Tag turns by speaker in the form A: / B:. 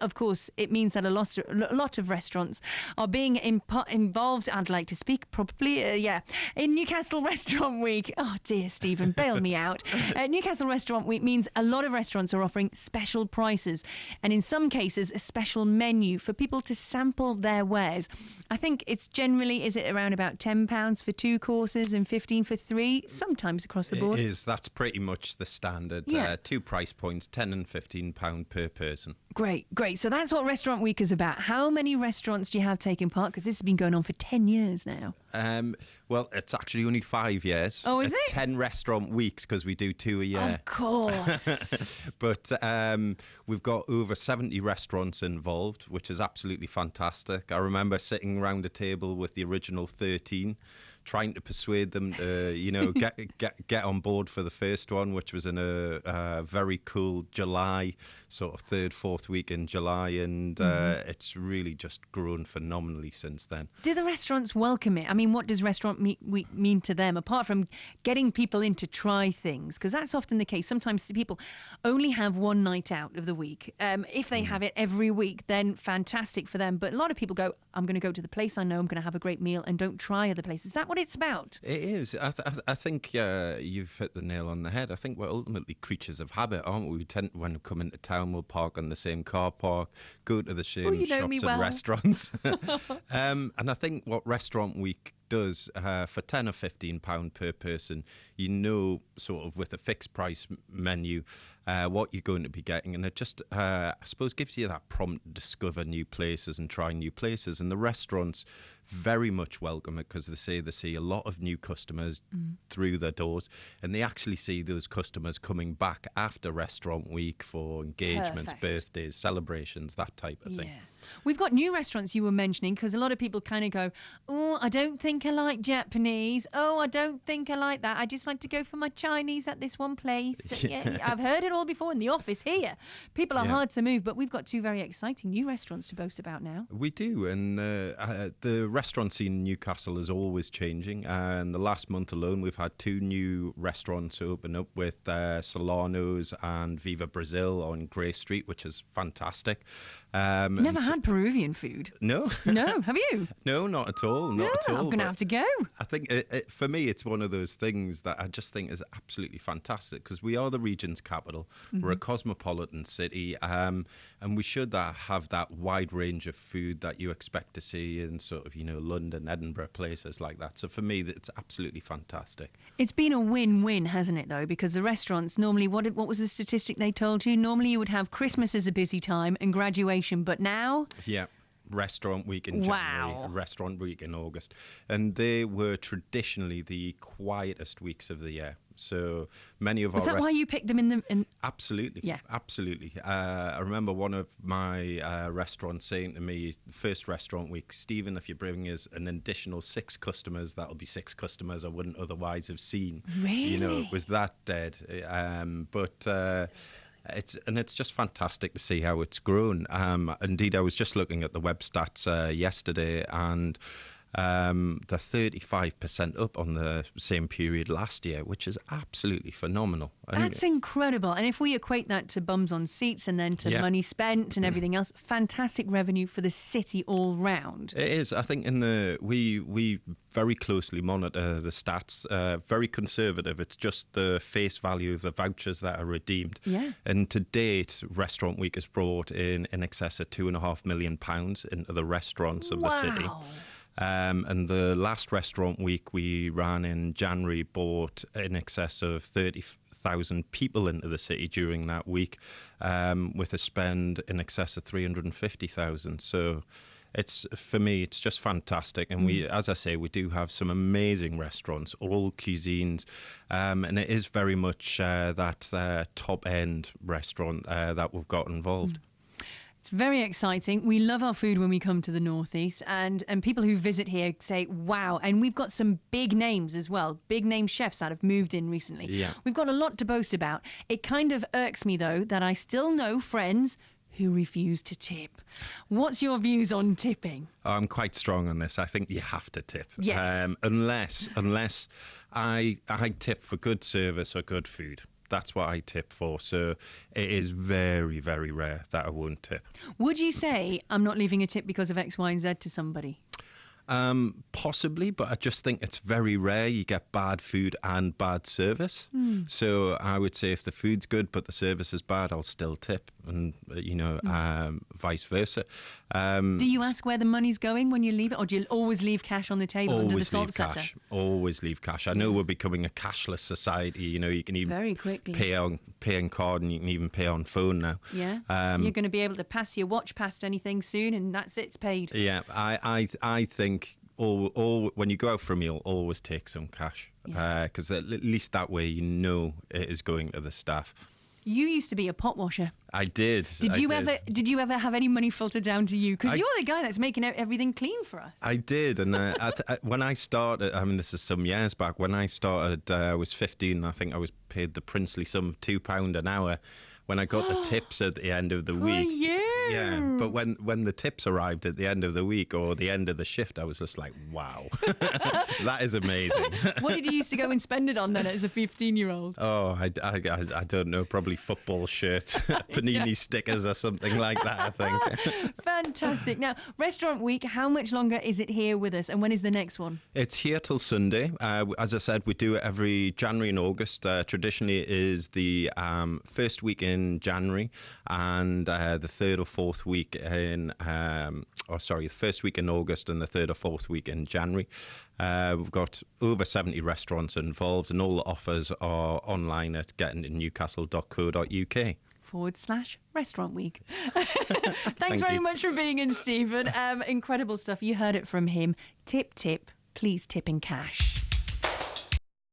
A: Of course, it means that a lot of restaurants are being involved. I'd like to speak probably, in Newcastle Restaurant Week. Oh dear, Stephen, bail me out. Newcastle Restaurant Week means a lot of restaurants are offering special prices, and in some cases, a special menu for people to sample their wares. I think it's generally, is it around about £10 for 2 courses and 15 for 3, sometimes across the board?
B: It is. That's pretty much the standard.
A: Yeah.
B: 2 price points, £10 and £15 per person.
A: Great. So that's what Restaurant Week is about. How many restaurants do you have taking part? Because this has been going on for 10 years now.
B: Well, it's actually only 5 years.
A: Oh, is
B: it's
A: it?
B: 10 restaurant weeks because we do 2 a year.
A: Of course.
B: But we've got over 70 restaurants involved, which is absolutely fantastic. I remember sitting around a table with the original 13, trying to persuade them to, get on board for the first one, which was in a very cool July, sort of 3rd, 4th week in July, and it's really just grown phenomenally since then.
A: Do the restaurants welcome it? I mean, what does Restaurant Week mean to them, apart from getting people in to try things? Because that's often the case. Sometimes people only have one night out of the week. If they have it every week, then fantastic for them. But a lot of people go, I'm going to go to the place I know I'm going to have a great meal and don't try other places. Is that what it's about?
B: It is. I think you've hit the nail on the head. I think we're ultimately creatures of habit, aren't we? We tend, when we come into town, we'll park on the same car park, go to the same shops and restaurants. And I think what Restaurant Week does, for £10 or £15 per person, sort of with a fixed price menu, what you're going to be getting, and it just I suppose gives you that prompt to discover new places and try new places. And the restaurants very much welcome it because they see a lot of new customers through their doors, and they actually see those customers coming back after Restaurant Week for engagements, birthdays, celebrations, that type of thing.
A: We've got new restaurants you were mentioning, because a lot of people kind of go, oh, I don't think I like Japanese. Oh, I don't think I like that. I just like to go for my Chinese at this one place. Yeah, I've heard it all before in the office here. People are hard to move, but we've got 2 very exciting new restaurants to boast about now.
B: We do, and the restaurant scene in Newcastle is always changing. And the last month alone, we've had 2 new restaurants open up with Solano's and Viva Brazil on Grey Street, which is fantastic.
A: Never had Peruvian food.
B: No.
A: No, have you?
B: No, not at all. Not at all.
A: I'm going to have to go.
B: I think for me, it's one of those things that I just think is absolutely fantastic, because we are the region's capital. We're a cosmopolitan city, and we should have that wide range of food that you expect to see in sort of, London, Edinburgh, places like that. So for me, it's absolutely fantastic.
A: It's been a win-win, hasn't it, though? Because the restaurants, normally, what was the statistic they told you? Normally you would have Christmas as a busy time and graduation, but now...
B: Yeah. Restaurant Week in January, Restaurant Week in August. And they were traditionally the quietest weeks of the year. So many of our...
A: Was that why you picked them in...
B: Absolutely.
A: Yeah.
B: Absolutely. I remember one of my restaurants saying to me, first Restaurant Week, Stephen, if you bring us an additional 6 customers, that'll be 6 customers I wouldn't otherwise have seen.
A: Really?
B: It was that dead. It's just fantastic to see how it's grown. Indeed, I was just looking at the web stats yesterday, and they're 35% up on the same period last year, which is absolutely phenomenal.
A: That's incredible. And if we equate that to bums on seats and then to money spent and everything else, fantastic revenue for the city all round.
B: It is. I think we very closely monitor the stats, very conservative. It's just the face value of the vouchers that are redeemed.
A: Yeah.
B: And to date, Restaurant Week has brought in excess of £2.5 million into the restaurants of the city. And the last Restaurant Week we ran in January brought in excess of 30,000 people into the city during that week, with a spend in excess of 350,000. So for me, it's just fantastic. And we, as I say, we do have some amazing restaurants, all cuisines, and it is very much that top-end restaurant that we've got involved.
A: It's very exciting. We love our food when we come to the Northeast, and people who visit here say, wow. And we've got some big names as well, big name chefs that have moved in recently.
B: Yeah.
A: We've got a lot to boast about. It kind of irks me, though, that I still know friends who refuse to tip. What's your views on tipping?
B: I'm quite strong on this. I think you have to tip.
A: Yes.
B: Unless I tip for good service or good food. That's what I tip for. So it is very, very rare that I won't tip.
A: Would you say I'm not leaving a tip because of X, Y, and Z to somebody?
B: Possibly, but I just think it's very rare you get bad food and bad service. So I would say if the food's good but the service is bad, I'll still tip, and vice versa.
A: Do you ask where the money's going when you leave it, or do you always leave cash on the table under the salt setter?
B: Always leave cash. I know we're becoming a cashless society. You know, you can even
A: very quickly
B: pay on card, and you can even pay on phone now.
A: Yeah, you're going to be able to pass your watch past anything soon, and that's it, it's paid.
B: Yeah, I think when you go out for a meal, always take some cash, because at least that way you know it is going to the staff.
A: You used to be a pot washer.
B: I did.
A: Did you ever have any money filtered down to you? Because you're the guy that's making everything clean for us.
B: I did, and when I started, I mean, this is some years back. When I started, I was 15. I think I was paid the princely sum of £2 an hour. When I got the tips at the end of the week. Yeah, but when the tips arrived at the end of the week or the end of the shift, I was just like, wow, that is amazing.
A: What did you used to go and spend it on then as a 15-year-old?
B: Oh, I don't know, probably football shirts, Panini stickers or something like that, I think.
A: Fantastic. Now, Restaurant Week, how much longer is it here with us, and when is the next one?
B: It's here till Sunday. As I said, we do it every January and August. Traditionally, it is the first week in January and the third or fourth week in the first week in August and the third or fourth week in January. We've got over 70 restaurants involved, and all the offers are online at gettingnewcastle.co.uk/Restaurant Week. Thanks very much for being in, Stephen. Incredible stuff. You heard it from him. Tip, please tip in cash.